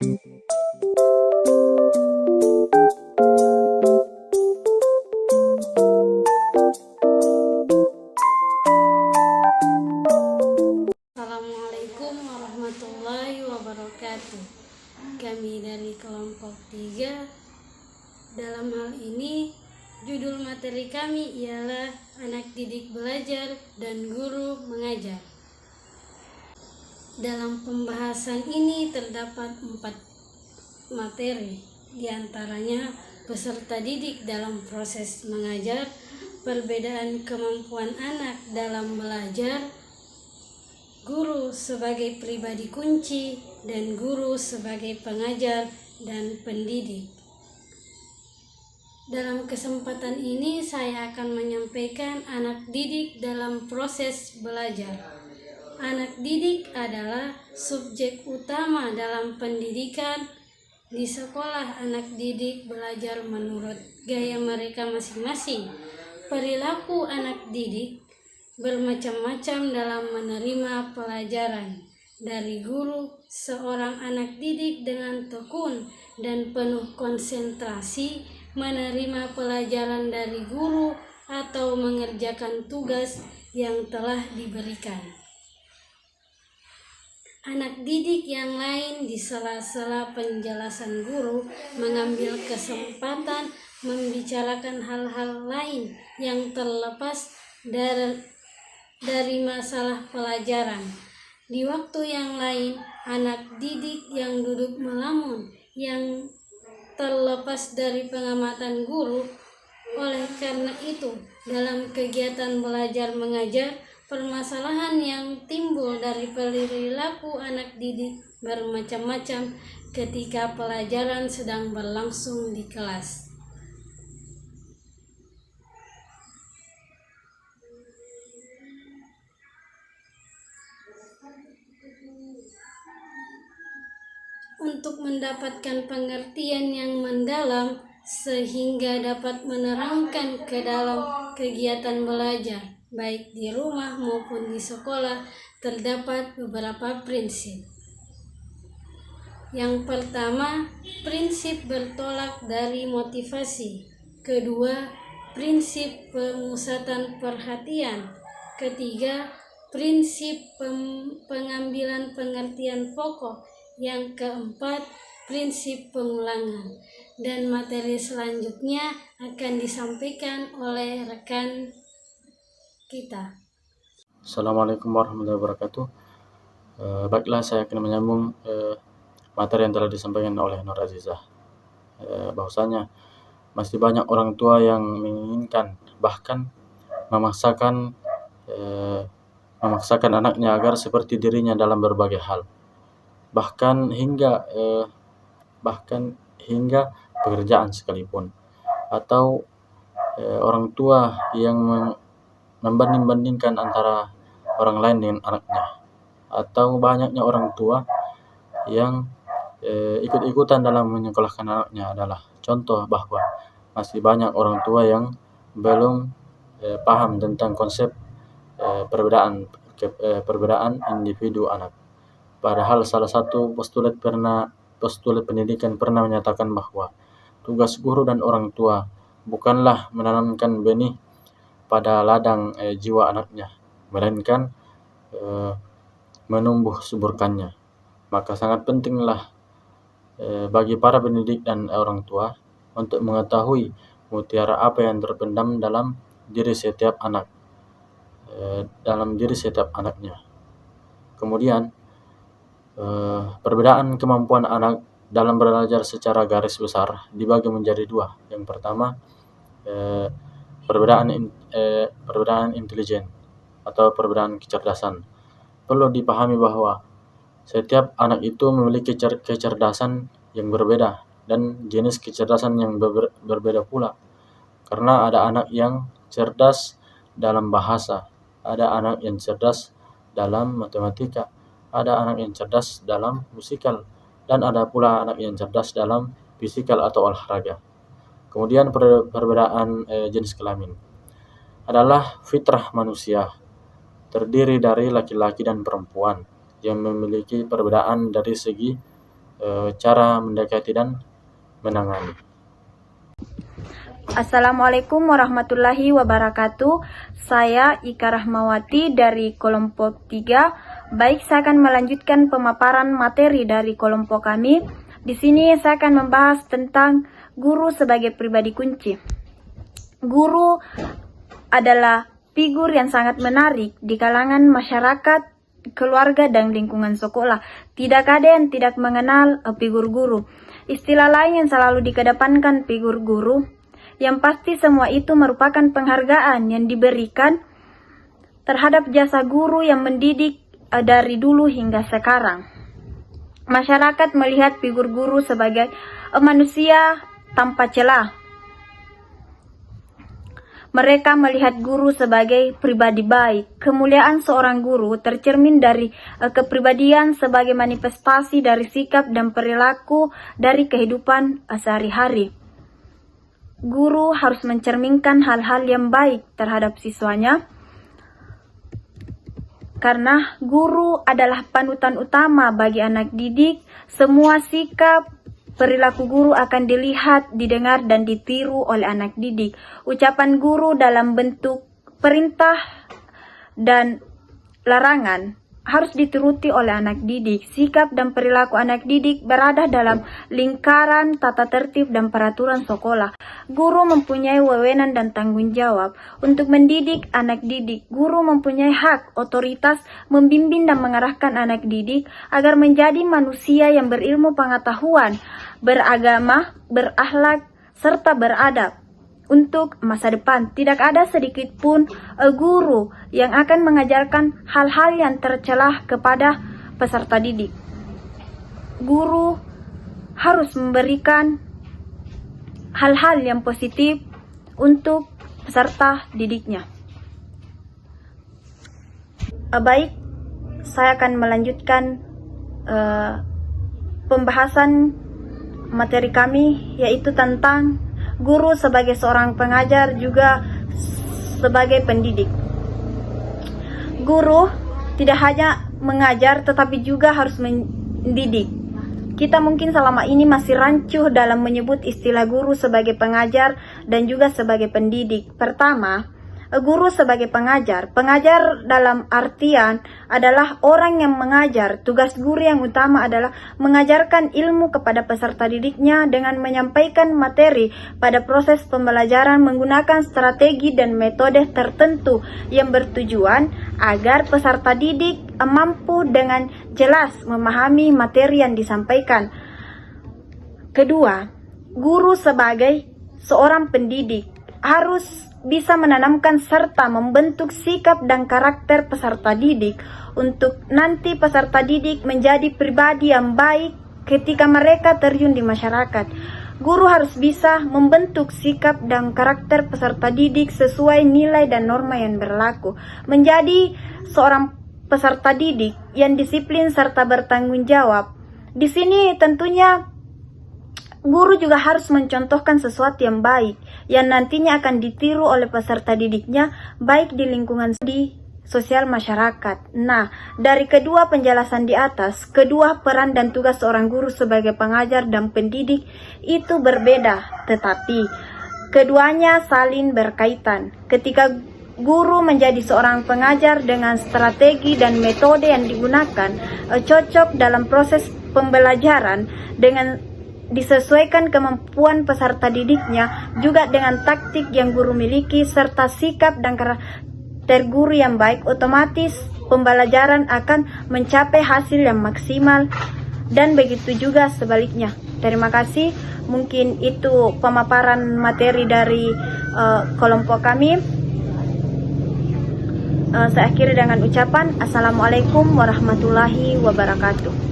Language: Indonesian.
Assalamualaikum warahmatullahi wabarakatuh. Kami dari kelompok 3. Dalam hal ini, judul materi kami ialah anak didik belajar dan guru mengajar. Dalam pembahasan ini terdapat 4 materi, diantaranya peserta didik dalam proses mengajar, perbedaan kemampuan anak dalam belajar, guru sebagai pribadi kunci, dan guru sebagai pengajar dan pendidik. Dalam kesempatan ini saya akan menyampaikan anak didik dalam proses belajar. Anak didik adalah subjek utama dalam pendidikan. Di sekolah, anak didik belajar menurut gaya mereka masing-masing. Perilaku anak didik bermacam-macam dalam menerima pelajaran. Dari guru, seorang anak didik dengan tekun dan penuh konsentrasi menerima pelajaran dari guru atau mengerjakan tugas yang telah diberikan. Anak didik yang lain di sela-sela penjelasan guru mengambil kesempatan membicarakan hal-hal lain yang terlepas dari masalah pelajaran. Di waktu yang lain, anak didik yang duduk melamun yang terlepas dari pengamatan guru. Oleh karena itu, dalam kegiatan belajar mengajar, permasalahan yang timbul dari perilaku anak didik bermacam-macam ketika pelajaran sedang berlangsung di kelas. Untuk mendapatkan pengertian yang mendalam sehingga dapat menerangkan ke dalam kegiatan belajar, baik di rumah maupun di sekolah, terdapat beberapa prinsip. Yang pertama, prinsip bertolak dari motivasi. Kedua, prinsip pemusatan perhatian. Ketiga, prinsip pengambilan pengertian pokok. Yang keempat, prinsip pengulangan. Dan materi selanjutnya akan disampaikan oleh rekan kita. Assalamualaikum warahmatullahi wabarakatuh. Baiklah, saya akan menyambung materi yang telah disampaikan oleh Nur Azizah. Bahwasanya masih banyak orang tua yang menginginkan, bahkan memaksakan anaknya agar seperti dirinya dalam berbagai hal, bahkan hingga pekerjaan sekalipun, atau orang tua yang membanding-bandingkan antara orang lain dengan anaknya, atau banyaknya orang tua yang ikut-ikutan dalam menyekolahkan anaknya adalah contoh bahwa masih banyak orang tua yang belum paham tentang konsep perbedaan individu anak. Padahal salah satu postulat pendidikan pernah menyatakan bahwa tugas guru dan orang tua bukanlah menanamkan benih pada ladang jiwa anaknya, melainkan menumbuh suburkannya. Maka sangat pentinglah bagi para pendidik dan orang tua untuk mengetahui mutiara apa yang terpendam dalam diri setiap anaknya. Kemudian perbedaan kemampuan anak dalam belajar secara garis besar dibagi menjadi 2. Yang pertama, perbedaan intelijen atau perbedaan kecerdasan. Perlu dipahami bahwa setiap anak itu memiliki kecerdasan yang berbeda dan jenis kecerdasan yang berbeda pula. Karena ada anak yang cerdas dalam bahasa, ada anak yang cerdas dalam matematika, ada anak yang cerdas dalam musikal, dan ada pula anak yang cerdas dalam fisikal atau olahraga. Kemudian perbedaan jenis kelamin adalah fitrah manusia, terdiri dari laki-laki dan perempuan yang memiliki perbedaan dari segi cara mendekati dan menangani. Assalamualaikum warahmatullahi wabarakatuh. Saya Ika Rahmawati dari kelompok 3. Baik, saya akan melanjutkan pemaparan materi dari kelompok kami. Di sini saya akan membahas tentang guru sebagai pribadi kunci. Guru adalah figur yang sangat menarik di kalangan masyarakat, keluarga, dan lingkungan sekolah. Tidak ada yang tidak mengenal figur guru. Istilah lain yang selalu dikedepankan figur guru, yang pasti semua itu merupakan penghargaan yang diberikan terhadap jasa guru yang mendidik dari dulu hingga sekarang. Masyarakat melihat figur guru sebagai manusia tanpa celah. Mereka melihat guru sebagai pribadi baik. Kemuliaan seorang guru tercermin dari kepribadian sebagai manifestasi dari sikap dan perilaku dari kehidupan sehari-hari. Guru harus mencerminkan hal-hal yang baik terhadap siswanya, karena guru adalah panutan utama bagi anak didik. Semua sikap, perilaku guru akan dilihat, didengar, dan ditiru oleh anak didik. Ucapan guru dalam bentuk perintah dan larangan harus dituruti oleh anak didik. Sikap dan perilaku anak didik berada dalam lingkaran tata tertib dan peraturan sekolah. Guru mempunyai wewenang dan tanggung jawab untuk mendidik anak didik. Guru mempunyai hak, otoritas, membimbing dan mengarahkan anak didik agar menjadi manusia yang berilmu pengetahuan, beragama, berakhlak, serta beradab untuk masa depan. Tidak ada sedikit pun guru yang akan mengajarkan hal-hal yang tercelah kepada peserta didik. Guru harus memberikan hal-hal yang positif untuk peserta didiknya. Baik, saya akan melanjutkan pembahasan materi kami, yaitu tentang guru sebagai seorang pengajar juga sebagai pendidik. Guru tidak hanya mengajar tetapi juga harus mendidik. Kita mungkin selama ini masih rancu dalam menyebut istilah guru sebagai pengajar dan juga sebagai pendidik. Pertama, guru sebagai pengajar. Pengajar dalam artian adalah orang yang mengajar. Tugas guru yang utama adalah mengajarkan ilmu kepada peserta didiknya dengan menyampaikan materi pada proses pembelajaran menggunakan strategi dan metode tertentu yang bertujuan agar peserta didik mampu dengan jelas memahami materi yang disampaikan. Kedua, guru sebagai seorang pendidik harus bisa menanamkan serta membentuk sikap dan karakter peserta didik untuk nanti peserta didik menjadi pribadi yang baik ketika mereka terjun di masyarakat. Guru harus bisa membentuk sikap dan karakter peserta didik sesuai nilai dan norma yang berlaku, menjadi seorang peserta didik yang disiplin serta bertanggung jawab. Di sini tentunya guru juga harus mencontohkan sesuatu yang baik yang nantinya akan ditiru oleh peserta didiknya baik di lingkungan di sosial masyarakat. Nah, dari kedua penjelasan di atas, kedua peran dan tugas seorang guru sebagai pengajar dan pendidik itu berbeda, tetapi keduanya saling berkaitan. Ketika guru menjadi seorang pengajar dengan strategi dan metode yang digunakan cocok dalam proses pembelajaran dengan disesuaikan kemampuan peserta didiknya juga dengan taktik yang guru miliki serta sikap dan karakter guru yang baik, otomatis pembelajaran akan mencapai hasil yang maksimal dan begitu juga sebaliknya. Terima kasih. Mungkin itu pemaparan materi dari kelompok kami. Saya akhiri dengan ucapan Assalamualaikum warahmatullahi wabarakatuh.